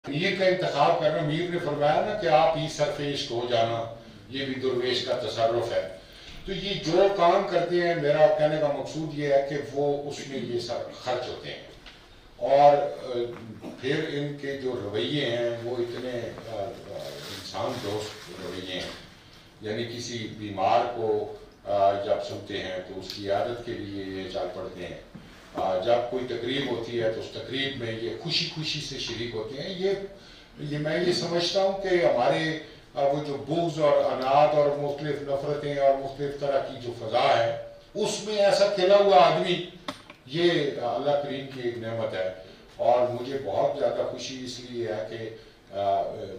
میر کا انتخاب کرنا، میر نے فرمایا نا کہ آپ ہی سرف عشق ہو جانا، یہ بھی درویش کا تصرف ہے۔ تو یہ جو کام کرتے ہیں، میرا کہنے کا مقصود یہ ہے کہ وہ اس میں یہ سب خرچ ہوتے ہیں، اور پھر ان کے جو رویے ہیں وہ اتنے انسان دوست رویے ہیں، یعنی کسی بیمار کو جب سنتے ہیں تو اس کی عیادت کے لیے یہ چل پڑتے ہیں، جب کوئی تقریب ہوتی ہے تو اس تقریب میں یہ خوشی خوشی سے شریک ہوتے ہیں۔ یہ میں یہ سمجھتا ہوں کہ ہمارے وہ جو بغض اور عناد اور مختلف نفرتیں اور مختلف طرح کی جو فضا ہے، اس میں ایسا کھلا ہوا آدمی یہ اللہ کریم کی ایک نعمت ہے۔ اور مجھے بہت زیادہ خوشی اس لیے ہے کہ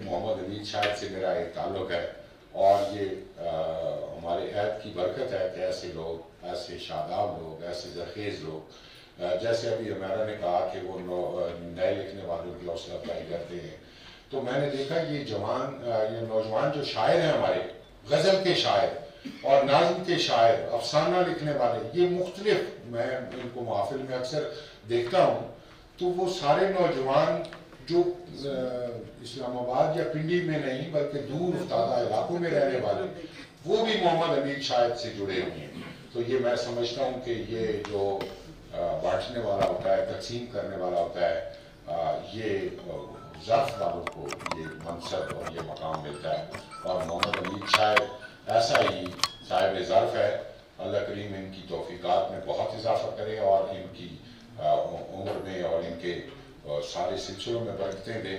محمد امین شاہد سے میرا ایک تعلق ہے، اور یہ ہمارے عہد کی برکت ہے کہ ایسے لوگ، ایسے شاداب لوگ، ایسے زرخیز لوگ، جیسے ابھی ہمارا نے کہا کہ وہ نئے لکھنے والوں کی حوصلہ افزائی کرتے ہیں، تو میں نے دیکھا یہ نوجوان جو شاعر ہیں ہمارے، غزل کے شاعر اور نظم کے شاعر، افسانہ لکھنے والے، یہ مختلف، میں ان کو محافل میں اکثر دیکھتا ہوں، تو وہ سارے نوجوان جو اسلام آباد یا پنڈی میں نہیں بلکہ دور افتادہ علاقوں میں رہنے والے، وہ بھی محمد امین شاہد سے جڑے ہوئے ہیں۔ تو یہ میں سمجھتا ہوں کہ یہ جو بانٹنے والا ہوتا ہے، تقسیم کرنے والا ہوتا ہے، یہ ظرف والوں کو یہ منصب اور یہ مقام ملتا ہے، اور محمد امین شاہد ایسا ہی صاحب ظرف ہے۔ اللہ کریم ان کی توفیقات میں بہت اضافہ کرے اور ان کی عمر میں اور ان کے سارے سلسلوں میں برکتیں دے۔